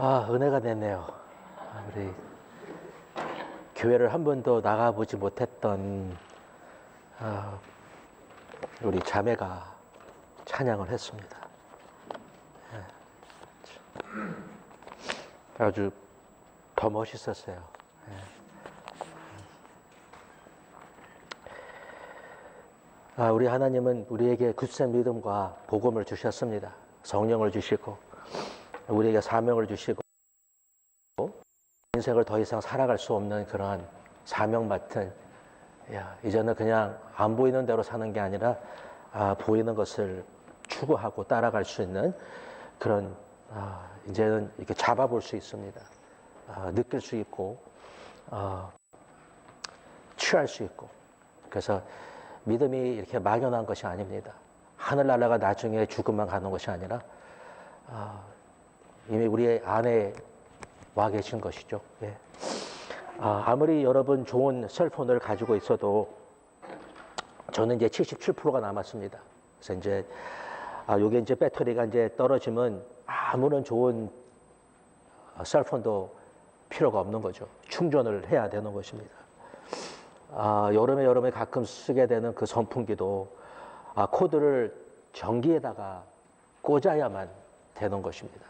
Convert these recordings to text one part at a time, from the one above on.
은혜가 됐네요. 우리 교회를 한 번도 나가보지 못했던 우리 자매가 찬양을 했습니다. 아주 더 멋있었어요. 우리 하나님은 우리에게 굳센 믿음과 복음을 주셨습니다. 성령을 주시고 우리에게 사명을 주시고 인생을 더 이상 살아갈 수 없는 그런 사명 맡은 이제는 그냥 안 보이는 대로 사는 게 아니라 보이는 것을 추구하고 따라갈 수 있는 그런 이제는 이렇게 잡아볼 수 있습니다. 느낄 수 있고 취할 수 있고. 그래서 믿음이 이렇게 막연한 것이 아닙니다. 하늘나라가 나중에 죽음만 가는 것이 아니라 이미 우리 안에 와 계신 것이죠. 예. 아무리 여러분 좋은 셀폰을 가지고 있어도 저는 이제 77%가 남았습니다. 그래서 이제 요게 이제 배터리가 이제 떨어지면 아무런 좋은 셀폰도 필요가 없는 거죠. 충전을 해야 되는 것입니다. 여름에 가끔 쓰게 되는 그 선풍기도 코드를 전기에다가 꽂아야만 되는 것입니다.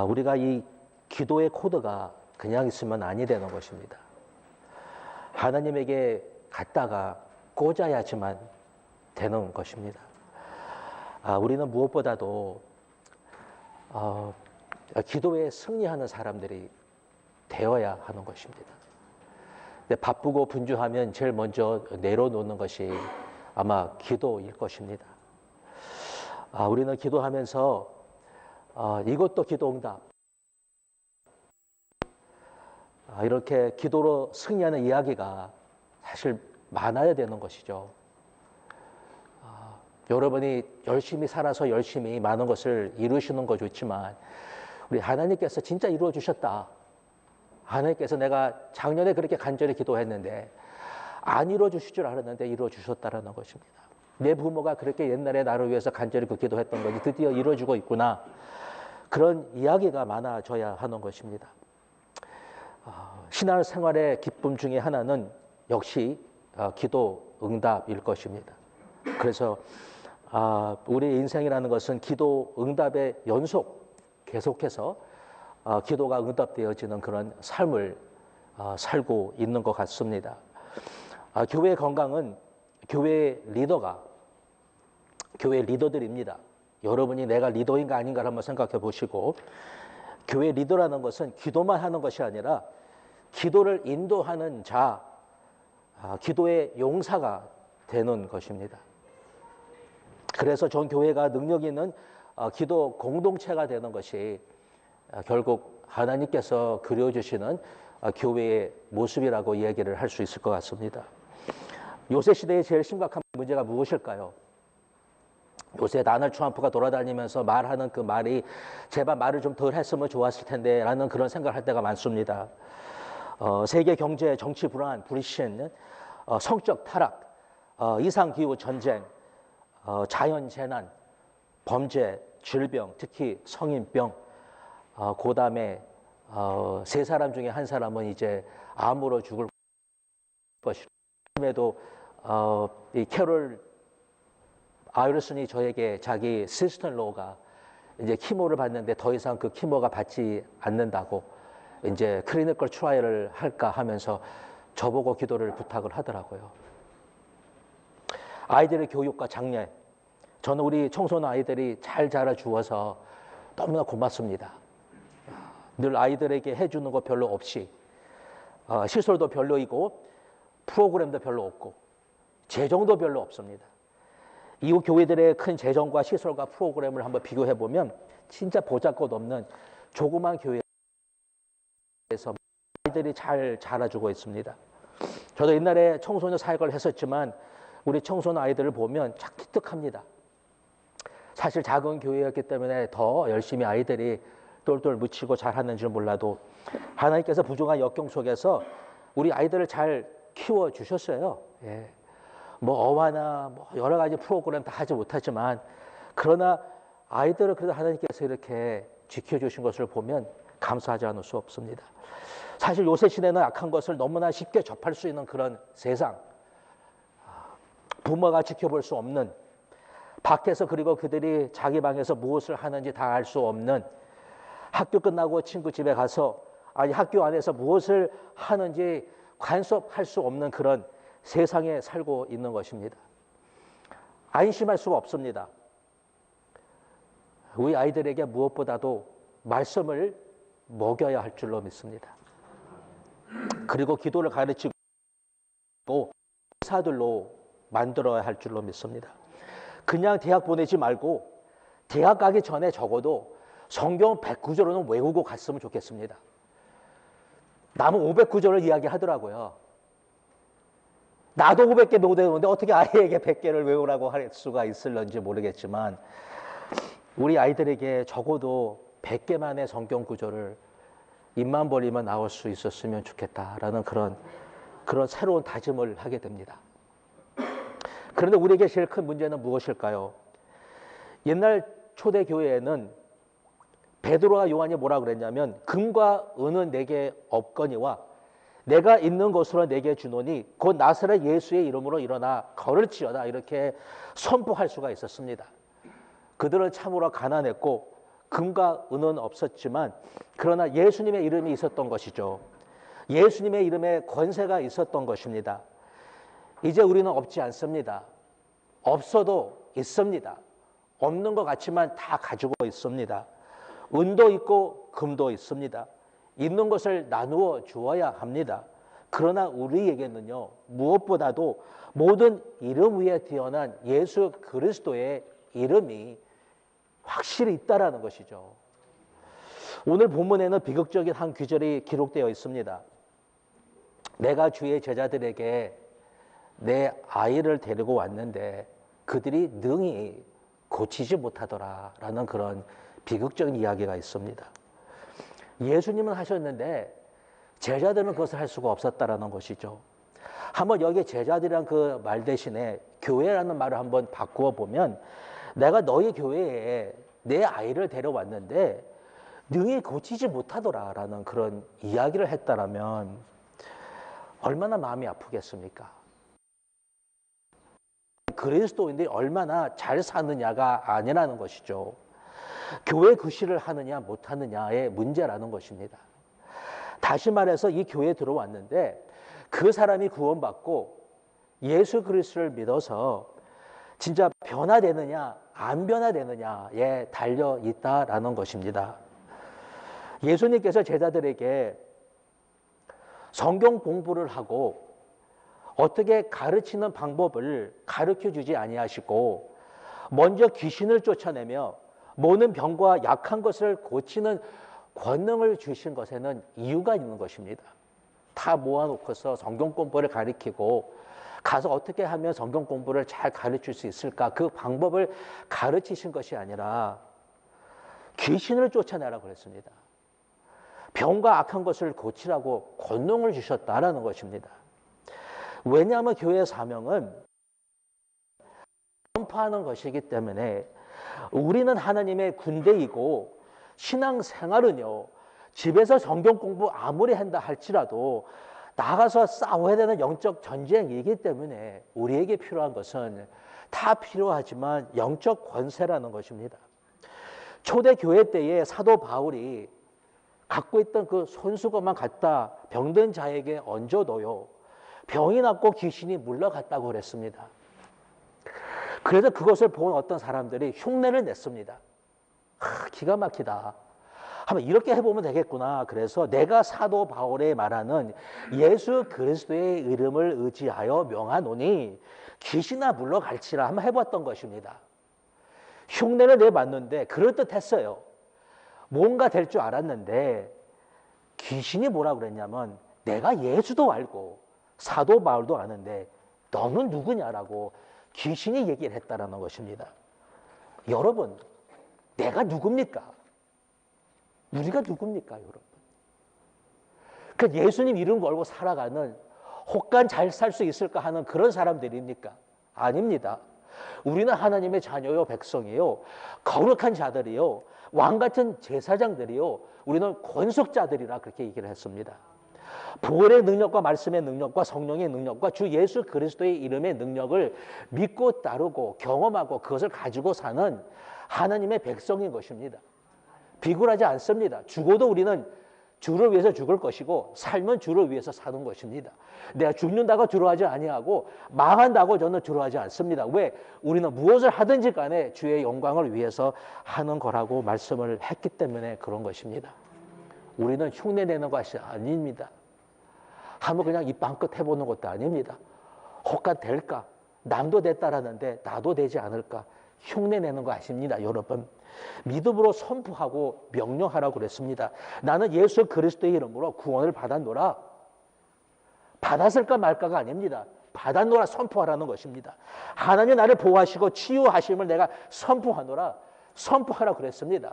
우리가 이 기도의 코드가 그냥 있으면 아니 되는 것입니다. 하나님에게 갖다가 꽂아야지만 되는 것입니다. 우리는 무엇보다도 기도에 승리하는 사람들이 되어야 하는 것입니다. 근데 바쁘고 분주하면 제일 먼저 내려놓는 것이 아마 기도일 것입니다. 우리는 기도하면서 이것도 기도 응답. 이렇게 기도로 승리하는 이야기가 사실 많아야 되는 것이죠. 여러분이 열심히 살아서 열심히 많은 것을 이루시는 거 좋지만 우리 하나님께서 진짜 이루어 주셨다. 하나님께서 내가 작년에 그렇게 간절히 기도했는데 안 이루어 주실 줄 알았는데 이루어 주셨다라는 것입니다. 내 부모가 그렇게 옛날에 나를 위해서 간절히 그 기도했던 것이 드디어 이루어지고 있구나. 그런 이야기가 많아져야 하는 것입니다. 신앙생활의 기쁨 중에 하나는 역시 기도 응답일 것입니다. 그래서 우리 인생이라는 것은 기도 응답의 연속, 계속해서 기도가 응답되어지는 그런 삶을 살고 있는 것 같습니다. 교회의 건강은 교회의 리더들입니다. 여러분이 내가 리더인가 아닌가를 한번 생각해 보시고, 교회 리더라는 것은 기도만 하는 것이 아니라 기도를 인도하는 자, 기도의 용사가 되는 것입니다. 그래서 전 교회가 능력 있는 기도 공동체가 되는 것이 결국 하나님께서 그려주시는 교회의 모습이라고 이야기를 할 수 있을 것 같습니다. 요새 시대의 제일 심각한 문제가 무엇일까요? 요새 다널드 트럼프가 돌아다니면서 말하는 그 말이 제발 말을 좀 덜 했으면 좋았을 텐데 라는 그런 생각을 할 때가 많습니다. 세계 경제, 정치 불안, 불신, 성적 타락, 이상기후 전쟁, 자연재난, 범죄, 질병, 특히 성인병, 그 다음에 세 사람 중에 한 사람은 이제 암으로 죽을 것이고, 에도 이 캐롤 아이르슨이 저에게 자기 시스터인로가 이제 키모를 받는데 더 이상 그 키모가 받지 않는다고 이제 클리니컬 트라이얼을 할까 하면서 저보고 기도를 부탁을 하더라고요. 아이들의 교육과 장래, 저는 우리 청소년 아이들이 잘 자라주어서 너무나 고맙습니다. 늘 아이들에게 해주는 거 별로 없이 시설도 별로이고 프로그램도 별로 없고 재정도 별로 없습니다. 이후 교회들의 큰 재정과 시설과 프로그램을 한번 비교해 보면 진짜 보잘것없는 조그만 교회에서 아이들이 잘 자라주고 있습니다. 저도 옛날에 청소년 사역을 했었지만 우리 청소년 아이들을 보면 참 기특합니다. 사실 작은 교회였기 때문에 더 열심히 아이들이 똘똘 묻히고 잘하는지 몰라도 하나님께서 부족한 역경 속에서 우리 아이들을 잘 키워주셨어요. 예. 뭐 어화나 뭐 여러 가지 프로그램 다 하지 못하지만 그러나 아이들을 그래도 하나님께서 이렇게 지켜주신 것을 보면 감사하지 않을 수 없습니다. 사실 요새 시대는 악한 것을 너무나 쉽게 접할 수 있는 그런 세상, 부모가 지켜볼 수 없는, 밖에서 그리고 그들이 자기 방에서 무엇을 하는지 다 알 수 없는, 학교 끝나고 친구 집에 가서 학교 안에서 무엇을 하는지 간섭할 수 없는 그런 세상에 살고 있는 것입니다. 안심할 수가 없습니다. 우리 아이들에게 무엇보다도 말씀을 먹여야 할 줄로 믿습니다. 그리고 기도를 가르치고 사들로 만들어야 할 줄로 믿습니다. 그냥 대학 보내지 말고 대학 가기 전에 적어도 성경 109조로는 외우고 갔으면 좋겠습니다. 남은 509조를 이야기하더라고요. 나도 500개 못 외우는데 어떻게 아이에게 100개를 외우라고 할 수가 있을런지 모르겠지만 우리 아이들에게 적어도 100개만의 성경 구조를 입만 벌리면 나올 수 있었으면 좋겠다라는 그런 새로운 다짐을 하게 됩니다. 그런데 우리에게 제일 큰 문제는 무엇일까요? 옛날 초대교회에는 베드로와 요한이 뭐라 그랬냐면 금과 은은 내게 없거니와 내가 있는 것으로 내게 주노니 곧 나사렛 예수의 이름으로 일어나 걸을지어다 이렇게 선포할 수가 있었습니다. 그들은 참으로 가난했고 금과 은은 없었지만 그러나 예수님의 이름이 있었던 것이죠. 예수님의 이름에 권세가 있었던 것입니다. 이제 우리는 없지 않습니다. 없어도 있습니다. 없는 것 같지만 다 가지고 있습니다. 은도 있고 금도 있습니다. 있는 것을 나누어 주어야 합니다. 그러나 우리에게는요, 무엇보다도 모든 이름 위에 뛰어난 예수 그리스도의 이름이 확실히 있다라는 것이죠. 오늘 본문에는 비극적인 한 구절이 기록되어 있습니다. 내가 주의 제자들에게 내 아이를 데리고 왔는데 그들이 능히 고치지 못하더라라는 그런 비극적인 이야기가 있습니다. 예수님은 하셨는데 제자들은 그것을 할 수가 없었다라는 것이죠. 한번 여기 제자들이란 그 말 대신에 교회라는 말을 한번 바꾸어 보면 내가 너희 교회에 내 아이를 데려왔는데 능히 고치지 못하더라라는 그런 이야기를 했다라면 얼마나 마음이 아프겠습니까? 그리스도인들이 얼마나 잘 사느냐가 아니라는 것이죠. 교회 구실을 하느냐 못하느냐의 문제라는 것입니다. 다시 말해서 이 교회에 들어왔는데 그 사람이 구원받고 예수 그리스도를 믿어서 진짜 변화되느냐 안 변화되느냐에 달려 있다라는 것입니다. 예수님께서 제자들에게 성경 공부를 하고 어떻게 가르치는 방법을 가르쳐 주지 아니하시고 먼저 귀신을 쫓아내며 모든 병과 약한 것을 고치는 권능을 주신 것에는 이유가 있는 것입니다. 다 모아놓고서 성경 공부를 가르치고 가서 어떻게 하면 성경 공부를 잘 가르칠 수 있을까? 그 방법을 가르치신 것이 아니라 귀신을 쫓아내라고 그랬습니다. 병과 악한 것을 고치라고 권능을 주셨다라는 것입니다. 왜냐하면 교회의 사명은 전파하는 것이기 때문에 우리는 하나님의 군대이고 신앙생활은요, 집에서 성경 공부 아무리 한다 할지라도 나가서 싸워야 되는 영적 전쟁이기 때문에 우리에게 필요한 것은 다 필요하지만 영적 권세라는 것입니다. 초대교회 때에 사도 바울이 갖고 있던 그 손수건만 갖다 병든 자에게 얹어둬요. 병이 낫고 귀신이 물러갔다고 그랬습니다. 그래서 그것을 본 어떤 사람들이 흉내를 냈습니다. 기가 막히다. 한번 이렇게 해보면 되겠구나. 그래서 내가 사도 바울의 말하는 예수 그리스도의 이름을 의지하여 명하노니 귀신아 물러갈지라 한번 해봤던 것입니다. 흉내를 내봤는데 그럴듯했어요. 뭔가 될 줄 알았는데 귀신이 뭐라고 그랬냐면 내가 예수도 알고 사도 바울도 아는데 너는 누구냐라고 귀신이 얘기를 했다라는 것입니다. 여러분, 내가 누굽니까? 우리가 누굽니까, 여러분? 그 예수님 이름 걸고 살아가는 혹간 잘 살 수 있을까 하는 그런 사람들입니까? 아닙니다. 우리는 하나님의 자녀요, 백성이요, 거룩한 자들이요, 왕 같은 제사장들이요, 우리는 권속자들이라 그렇게 얘기를 했습니다. 부활의 능력과 말씀의 능력과 성령의 능력과 주 예수 그리스도의 이름의 능력을 믿고 따르고 경험하고 그것을 가지고 사는 하나님의 백성인 것입니다. 비굴하지 않습니다. 죽어도 우리는 주를 위해서 죽을 것이고 삶은 주를 위해서 사는 것입니다. 내가 죽는다고 두려워하지 아니하고 망한다고 저는 두려워하지 않습니다. 왜? 우리는 무엇을 하든지 간에 주의 영광을 위해서 하는 거라고 말씀을 했기 때문에 그런 것입니다. 우리는 흉내내는 것이 아닙니다. 한번 그냥 입 방긋 해보는 것도 아닙니다. 혹가 될까? 남도 됐다라는데 나도 되지 않을까? 흉내내는 거 아십니다, 여러분. 믿음으로 선포하고 명령하라고 그랬습니다. 나는 예수 그리스도의 이름으로 구원을 받았노라. 받았을까 말까가 아닙니다. 받았노라 선포하라는 것입니다. 하나님 나를 보호하시고 치유하심을 내가 선포하노라. 선포하라고 그랬습니다.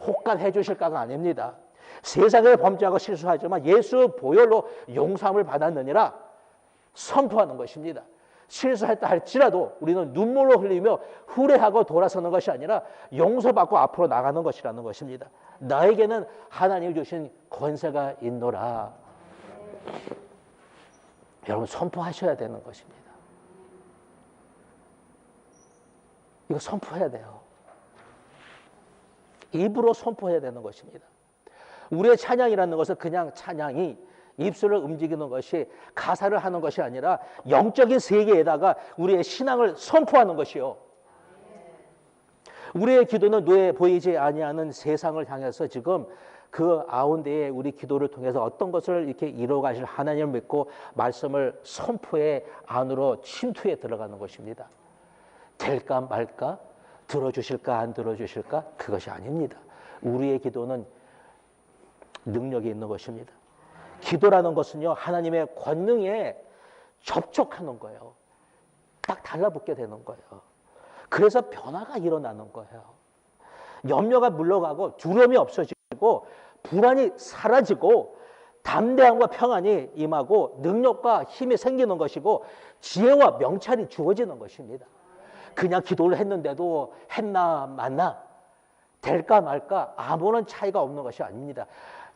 혹간해 주실까가 아닙니다. 세상에 범죄하고 실수하지만 예수 보혈로 용서함을 받았느니라 선포하는 것입니다. 실수했다 할지라도 우리는 눈물로 흘리며 후회하고 돌아서는 것이 아니라 용서받고 앞으로 나가는 것이라는 것입니다. 나에게는 하나님이 주신 권세가 있노라. 여러분 선포하셔야 되는 것입니다. 이거 선포해야 돼요. 입으로 선포해야 되는 것입니다. 우리의 찬양이라는 것은 그냥 찬양이 입술을 움직이는 것이 가사를 하는 것이 아니라 영적인 세계에다가 우리의 신앙을 선포하는 것이요. 우리의 기도는 눈에 보이지 아니하는 세상을 향해서 지금 그 가운데에 우리 기도를 통해서 어떤 것을 이렇게 이루어가실 하나님을 믿고 말씀을 선포의 안으로 침투해 들어가는 것입니다. 될까 말까? 들어주실까 안 들어주실까? 그것이 아닙니다. 우리의 기도는 능력이 있는 것입니다. 기도라는 것은요, 하나님의 권능에 접촉하는 거예요. 딱 달라붙게 되는 거예요. 그래서 변화가 일어나는 거예요. 염려가 물러가고 두려움이 없어지고 불안이 사라지고 담대함과 평안이 임하고 능력과 힘이 생기는 것이고 지혜와 명찰이 주어지는 것입니다. 그냥 기도를 했는데도 했나 맞나 될까 말까 아무런 차이가 없는 것이 아닙니다.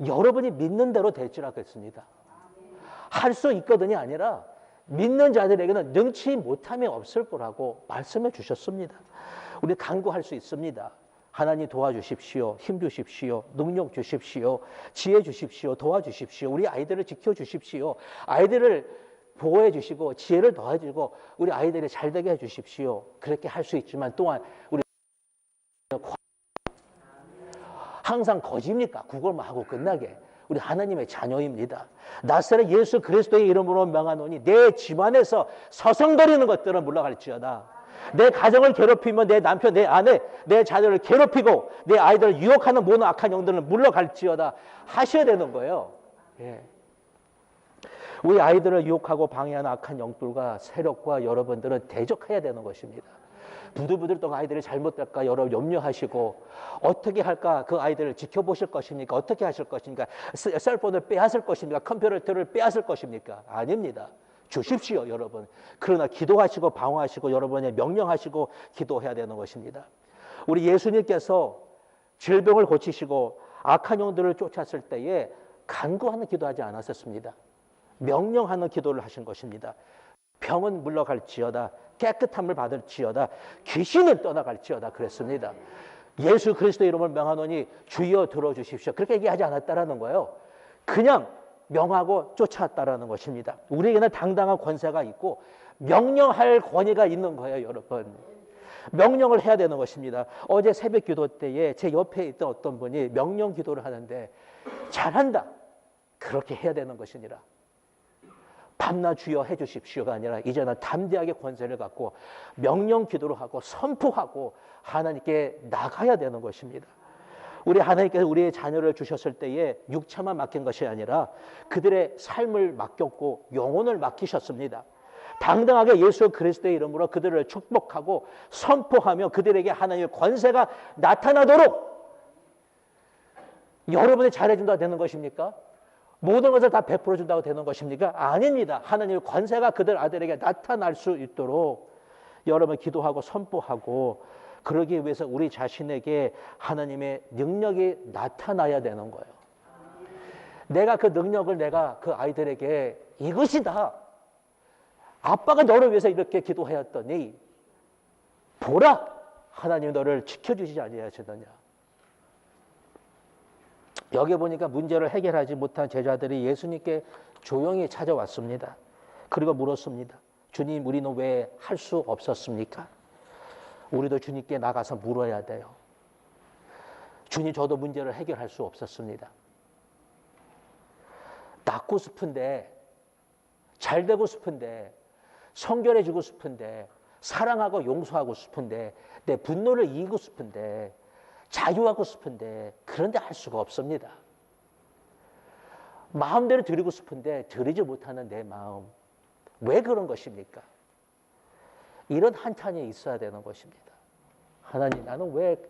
여러분이 믿는 대로 될지라 그랬습니다. 할 수 있거든이 아니라 믿는 자들에게는 능치 못함이 없을 거라고 말씀해 주셨습니다. 우리 간구할 수 있습니다. 하나님 도와주십시오. 힘 주십시오. 능력 주십시오. 지혜 주십시오. 도와주십시오. 우리 아이들을 지켜주십시오. 아이들을 보호해 주시고 지혜를 더해주고 우리 아이들이 잘되게 해주십시오. 그렇게 할 수 있지만 또한 우리 항상 거짓입니까? 그걸만 하고 끝나게. 우리 하나님의 자녀입니다. 나사렛 예수 그리스도의 이름으로 명하노니 내 집안에서 서성거리는 것들은 물러갈지어다. 내 가정을 괴롭히면 내 남편, 내 아내, 내 자녀를 괴롭히고 내 아이들을 유혹하는 모든 악한 영들은 물러갈지어다 하셔야 되는 거예요. 예. 우리 아이들을 유혹하고 방해하는 악한 영들과 세력과 여러분들은 대적해야 되는 것입니다. 부들부들 떠 아이들이 잘못될까 여러 염려하시고 어떻게 할까 그 아이들을 지켜보실 것입니까? 어떻게 하실 것입니까? 셀폰을 빼앗을 것입니까? 컴퓨터를 빼앗을 것입니까? 아닙니다. 주십시오, 여러분. 그러나 기도하시고 방어하시고 여러분이 명령하시고 기도해야 되는 것입니다. 우리 예수님께서 질병을 고치시고 악한 영들을 쫓았을 때에 간구하는 기도하지 않았었습니다. 명령하는 기도를 하신 것입니다. 병은 물러갈지어다. 깨끗함을 받을지어다. 귀신은 떠나갈지어다. 그랬습니다. 예수 그리스도의 이름을 명하노니 주여 들어주십시오. 그렇게 얘기하지 않았다라는 거예요. 그냥 명하고 쫓아왔다라는 것입니다. 우리에게는 당당한 권세가 있고 명령할 권위가 있는 거예요, 여러분. 명령을 해야 되는 것입니다. 어제 새벽 기도 때에 제 옆에 있던 어떤 분이 명령 기도를 하는데 잘한다. 그렇게 해야 되는 것이니라. 밤낮 주여 해주십시오가 아니라 이제는 담대하게 권세를 갖고 명령 기도를 하고 선포하고 하나님께 나가야 되는 것입니다. 우리 하나님께서 우리의 자녀를 주셨을 때에 육체만 맡긴 것이 아니라 그들의 삶을 맡겼고 영혼을 맡기셨습니다. 당당하게 예수 그리스도의 이름으로 그들을 축복하고 선포하며 그들에게 하나님의 권세가 나타나도록 여러분이 잘해준다 되는 것입니까? 모든 것을 다 베풀어 준다고 되는 것입니까? 아닙니다. 하나님의 권세가 그들 아들에게 나타날 수 있도록 여러분 기도하고 선포하고 그러기 위해서 우리 자신에게 하나님의 능력이 나타나야 되는 거예요. 내가 그 능력을 내가 그 아이들에게 이것이다. 아빠가 너를 위해서 이렇게 기도하였더니 보라, 하나님 너를 지켜주시지 아니하시느냐. 여기 보니까 문제를 해결하지 못한 제자들이 예수님께 조용히 찾아왔습니다. 그리고 물었습니다. 주님, 우리는 왜 할 수 없었습니까? 우리도 주님께 나가서 물어야 돼요. 주님, 저도 문제를 해결할 수 없었습니다. 낫고 싶은데, 잘 되고 싶은데, 성결해지고 싶은데, 사랑하고 용서하고 싶은데, 내 분노를 이기고 싶은데, 자유하고 싶은데, 그런데 할 수가 없습니다. 마음대로 드리고 싶은데 드리지 못하는 내 마음, 왜 그런 것입니까? 이런 한탄이 있어야 되는 것입니다. 하나님, 나는 왜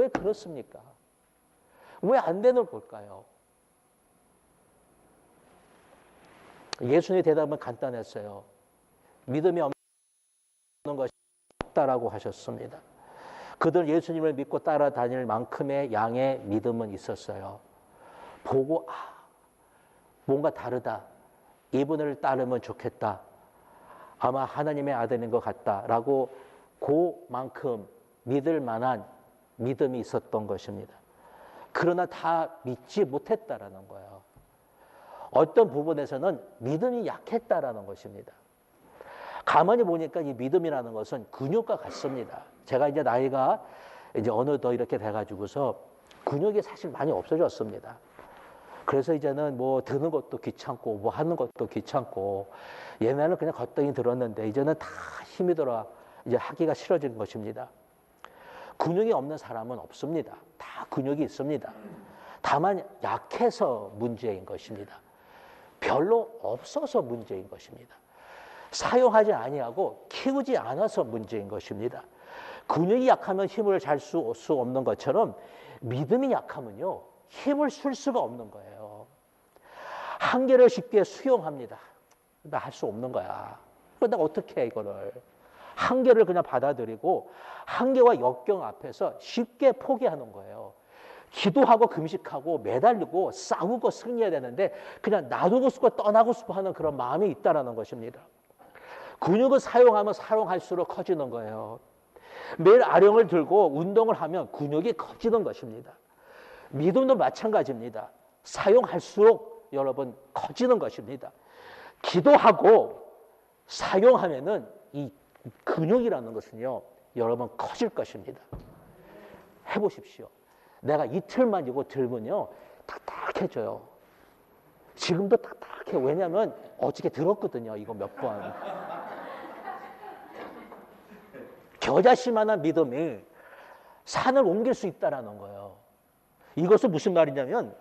그렇습니까? 왜 안 되는 걸까요? 예수님의 대답은 간단했어요. 믿음이 없는 것이 없다라고 하셨습니다. 그들 예수님을 믿고 따라다닐 만큼의 양의 믿음은 있었어요. 보고 뭔가 다르다. 이분을 따르면 좋겠다. 아마 하나님의 아들인 것 같다라고 그만큼 믿을 만한 믿음이 있었던 것입니다. 그러나 다 믿지 못했다라는 거예요. 어떤 부분에서는 믿음이 약했다라는 것입니다. 가만히 보니까 이 믿음이라는 것은 근육과 같습니다. 제가 이제 나이가 이제 어느덧 이렇게 돼가지고서 근육이 사실 많이 없어졌습니다. 그래서 이제는 뭐 드는 것도 귀찮고 뭐 하는 것도 귀찮고, 옛날에는 그냥 걷더니 들었는데 이제는 다 힘이 들어 이제 하기가 싫어지는 것입니다. 근육이 없는 사람은 없습니다. 다 근육이 있습니다. 다만 약해서 문제인 것입니다. 별로 없어서 문제인 것입니다. 사용하지 아니하고 키우지 않아서 문제인 것입니다. 근육이 약하면 힘을 잘 수 없는 것처럼 믿음이 약하면요, 힘을 쓸 수가 없는 거예요. 한계를 쉽게 수용합니다. 나 할 수 없는 거야. 내가 어떻게 해, 이거를. 한계를 그냥 받아들이고 한계와 역경 앞에서 쉽게 포기하는 거예요. 기도하고 금식하고 매달리고 싸우고 승리해야 되는데 그냥 놔두고 싶고 떠나고 싶어 하는 그런 마음이 있다는 것입니다. 근육을 사용하면 사용할수록 커지는 거예요. 매일 아령을 들고 운동을 하면 근육이 커지는 것입니다. 믿음도 마찬가지입니다. 사용할수록 여러분 커지는 것입니다. 기도하고 사용하면은 이 근육이라는 것은요, 여러분 커질 것입니다. 해보십시오. 내가 이틀만 이거 들면요, 딱딱해져요. 지금도 딱딱해. 왜냐하면 어저께 들었거든요. 이거 몇 번. 겨자씨만한 믿음이 산을 옮길 수 있다는 거예요. 이것은 무슨 말이냐면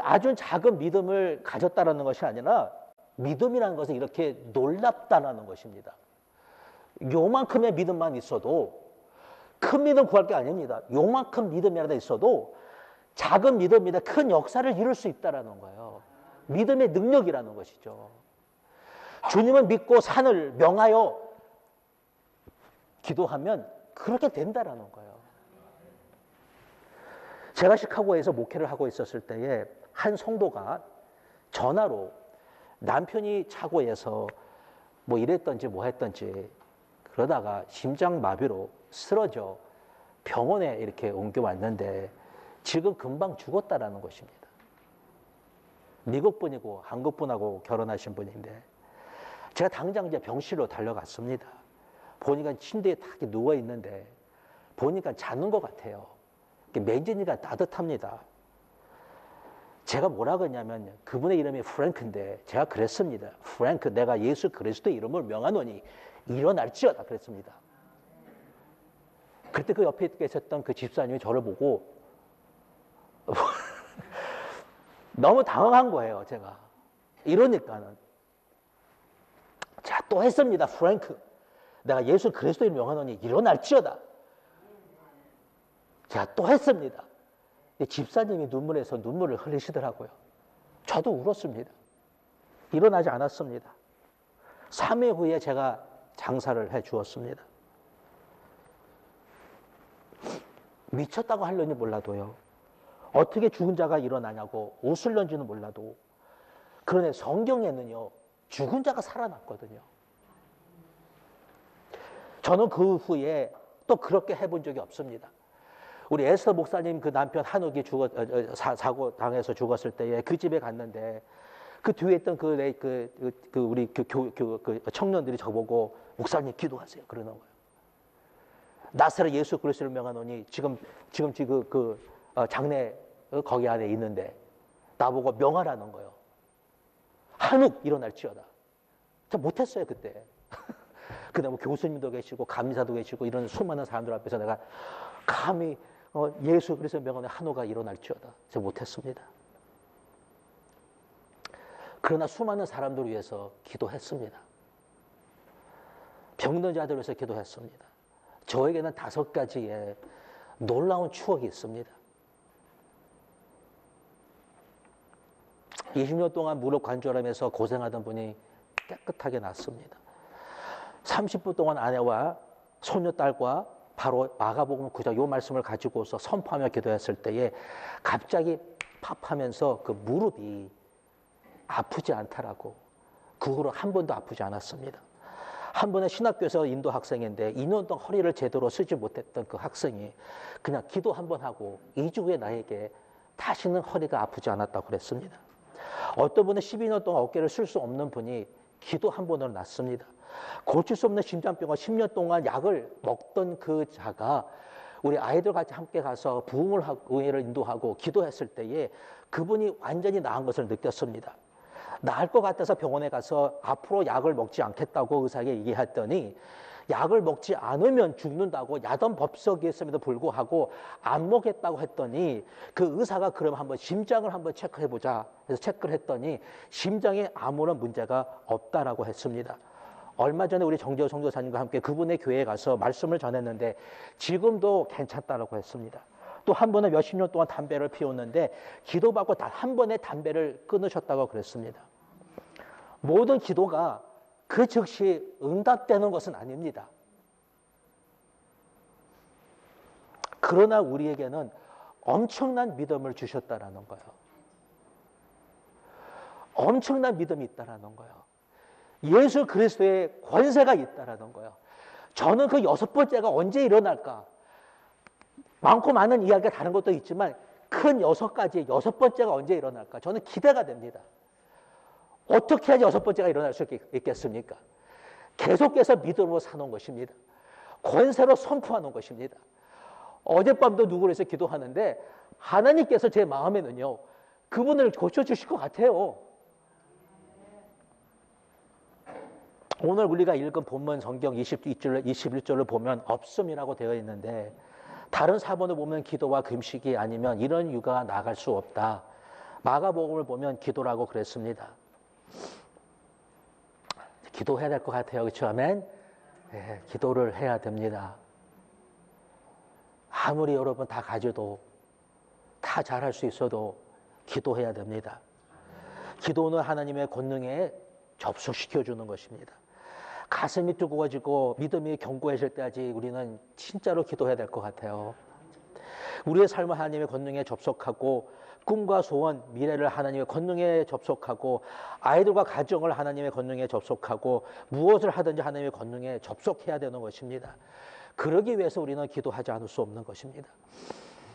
아주 작은 믿음을 가졌다는 것이 아니라 믿음이라는 것은 이렇게 놀랍다는 것입니다. 요만큼의 믿음만 있어도, 큰 믿음 구할 게 아닙니다. 요만큼 믿음이라도 있어도 작은 믿음이나 큰 역사를 이룰 수 있다는 거예요. 믿음의 능력이라는 것이죠. 주님을 믿고 산을 명하여 기도하면 그렇게 된다는 거예요. 제가 시카고에서 목회를 하고 있었을 때에 한 성도가 전화로 남편이 차고에서 뭐 이랬던지 뭐 했던지 그러다가 심장마비로 쓰러져 병원에 이렇게 옮겨왔는데 지금 금방 죽었다라는 것입니다. 미국 분이고 한국 분하고 결혼하신 분인데 제가 당장 이제 병실로 달려갔습니다. 보니까 침대에 딱 누워 있는데 보니까 자는 것 같아요. 맨지니까 따뜻합니다. 제가 뭐라고 했냐면 그분의 이름이 프랭크인데 제가 그랬습니다. 프랭크, 내가 예수 그리스도의 이름을 명하노니 일어날지어다 그랬습니다. 그때 그 옆에 계셨던 그 집사님이 저를 보고 너무 당황한 거예요. 제가 이러니까는 자, 또 했습니다. 프랭크, 내가 예수 그리스도의 명하노니 일어날지어다. 제가 또 했습니다. 집사님이 눈물에서 눈물을 흘리시더라고요. 저도 울었습니다. 일어나지 않았습니다. 3회 후에 제가 장사를 해 주었습니다. 미쳤다고 하려니 몰라도요. 어떻게 죽은 자가 일어나냐고 웃을런지는 몰라도. 그런데 성경에는요, 죽은 자가 살아났거든요. 저는 그 후에 또 그렇게 해본 적이 없습니다. 우리 에스더 목사님 그 남편 한옥이 사고 당해서 죽었을 때에 그 집에 갔는데 그 뒤에 있던 우리 그 청년들이 저보고 목사님 기도하세요 그러는 거예요. 나사렛 예수 그리스도를 명하노니 지금 장례 거기 안에 있는데 나보고 명하라는 거예요. 한욱 일어날지어다. 저 못했어요 그때. 근데 뭐 교수님도 계시고 감사도 계시고 이런 수많은 사람들 앞에서 내가 감히 예수 그리스도 명하는 한우가 일어날지어다. 저 못했습니다. 그러나 수많은 사람들을 위해서 기도했습니다. 병든 자들을 위해서 기도했습니다. 저에게는 5가지의 놀라운 추억이 있습니다. 20년 동안 무릎 관절하면서 고생하던 분이 깨끗하게 낫습니다. 30분 동안 아내와 손녀딸과 바로 마가복음 9장 요 말씀을 가지고서 선포하며 기도했을 때에 갑자기 팝하면서 그 무릎이 아프지 않다라고. 그 후로 한 번도 아프지 않았습니다. 한 번은 신학교에서 인도 학생인데 2년 동안 허리를 제대로 쓰지 못했던 그 학생이 그냥 기도 한 번 하고 2주 후에 나에게 다시는 허리가 아프지 않았다고 그랬습니다. 어떤 분은 12년 동안 어깨를 쓸 수 없는 분이 기도 한 번으로 낫습니다. 고칠 수 없는 심장병을 10년 동안 약을 먹던 그 자가 우리 아이들 같이 함께 가서 부흥을 하고 의회를 인도하고 기도했을 때에 그분이 완전히 나은 것을 느꼈습니다. 나을 것 같아서 병원에 가서 앞으로 약을 먹지 않겠다고 의사에게 얘기했더니 약을 먹지 않으면 죽는다고 야단 법석이 있음에도 불구하고 안 먹겠다고 했더니 그 의사가 그럼 한번 심장을 한번 체크해보자 해서 체크를 했더니 심장에 아무런 문제가 없다라고 했습니다. 얼마 전에 우리 정재호 선교사님과 함께 그분의 교회에 가서 말씀을 전했는데 지금도 괜찮다라고 했습니다. 또 한 번은 몇십 년 동안 담배를 피웠는데 기도받고 단 한 번에 담배를 끊으셨다고 그랬습니다. 모든 기도가 그 즉시 응답되는 것은 아닙니다. 그러나 우리에게는 엄청난 믿음을 주셨다라는 거예요. 엄청난 믿음이 있다라는 거예요. 예수 그리스도의 권세가 있다라는 거예요. 저는 그 6번째가 언제 일어날까? 많고 많은 이야기가 다른 것도 있지만 큰 6가지 6번째가 언제 일어날까? 저는 기대가 됩니다. 어떻게 해야지 6번째가 일어날 수 있겠습니까? 계속해서 믿음으로 사는 것입니다. 권세로 선포하는 것입니다. 어젯밤도 누구를 해서 기도하는데 하나님께서 제 마음에는요 그분을 고쳐주실 것 같아요. 오늘 우리가 읽은 본문 성경 21절을 보면 없음이라고 되어 있는데 다른 사본을 보면 기도와 금식이 아니면 이런 육아가 나갈 수 없다. 마가복음을 보면 기도라고 그랬습니다. 기도해야 될 것 같아요. 그렇죠? 아멘? 네, 기도를 해야 됩니다. 아무리 여러분 다 가져도 다 잘할 수 있어도 기도해야 됩니다. 기도는 하나님의 권능에 접속시켜주는 것입니다. 가슴이 뜨거워지고 믿음이 견고해질 때까지 우리는 진짜로 기도해야 될 것 같아요. 우리의 삶을 하나님의 권능에 접속하고 꿈과 소원, 미래를 하나님의 권능에 접속하고 아이들과 가정을 하나님의 권능에 접속하고 무엇을 하든지 하나님의 권능에 접속해야 되는 것입니다. 그러기 위해서 우리는 기도하지 않을 수 없는 것입니다.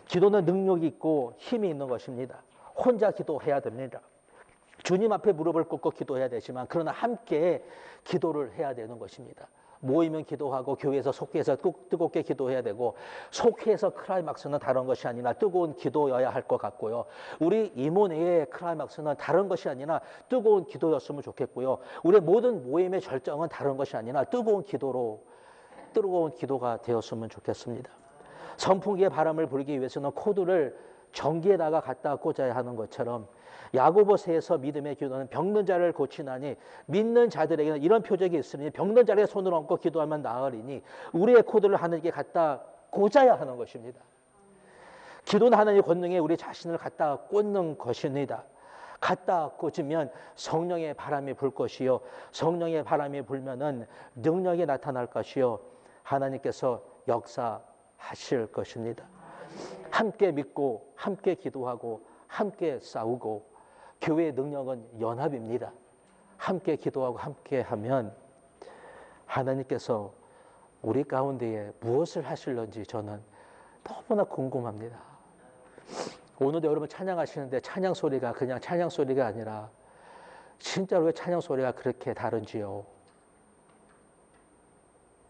기도는 능력이 있고 힘이 있는 것입니다. 혼자 기도해야 됩니다. 주님 앞에 무릎을 꿇고 기도해야 되지만 그러나 함께 기도를 해야 되는 것입니다. 모이면 기도하고 교회에서 속해서 뜨겁게 기도해야 되고 속해서 클라이막스는 다른 것이 아니라 뜨거운 기도여야 할 것 같고요. 우리 이모네의 클라이막스는 다른 것이 아니라 뜨거운 기도였으면 좋겠고요. 우리 모든 모임의 절정은 다른 것이 아니라 뜨거운 기도가 되었으면 좋겠습니다. 선풍기의 바람을 불기 위해서는 코드를 전기에다가 갖다 꽂아야 하는 것처럼 야고보서에서 믿음의 기도는 병든 자를 고치나니 믿는 자들에게는 이런 표적이 있으니 병든 자를 손을 얹고 기도하면 나으리니 우리의 코드를 하나님께 갖다 꽂아야 하는 것입니다. 기도는 하나님의 권능에 우리 자신을 갖다 꽂는 것입니다. 갖다 꽂으면 성령의 바람이 불 것이요 성령의 바람이 불면은 능력이 나타날 것이요 하나님께서 역사하실 것입니다. 함께 믿고 함께 기도하고 함께 싸우고 교회의 능력은 연합입니다. 함께 기도하고 함께 하면 하나님께서 우리 가운데에 무엇을 하실런지 저는 너무나 궁금합니다. 오늘도 여러분 찬양하시는데 찬양 소리가 그냥 찬양 소리가 아니라 진짜로 왜 찬양 소리가 그렇게 다른지요?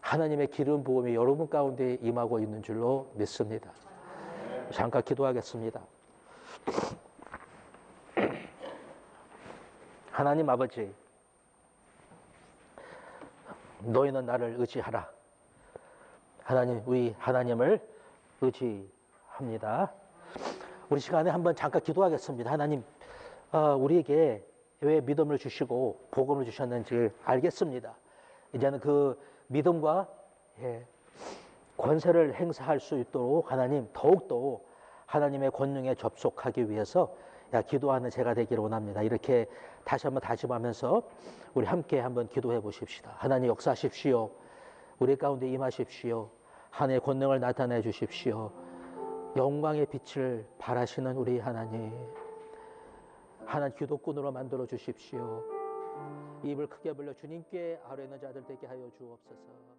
하나님의 기름 부음이 여러분 가운데 임하고 있는 줄로 믿습니다. 잠깐 기도하겠습니다. 하나님 아버지, 너희는 나를 의지하라. 하나님, 우리 하나님을 의지합니다. 우리 시간에 한번 잠깐 기도하겠습니다. 하나님, 우리에게 왜 믿음을 주시고 복음을 주셨는지 알겠습니다. 이제는 그 믿음과 권세를 행사할 수 있도록 하나님 더욱더 하나님의 권능에 접속하기 위해서 기도하는 제가 되기를 원합니다. 이렇게 다시 한번 다짐하면서 우리 함께 한번 기도해 보십시다. 하나님 역사하십시오. 우리 가운데 임하십시오. 하나님의 권능을 나타내 주십시오. 영광의 빛을 발하시는 우리 하나님, 하나님 기도꾼으로 만들어 주십시오. 입을 크게 벌려 주님께 아뢰는 자들 되게 하여 주옵소서.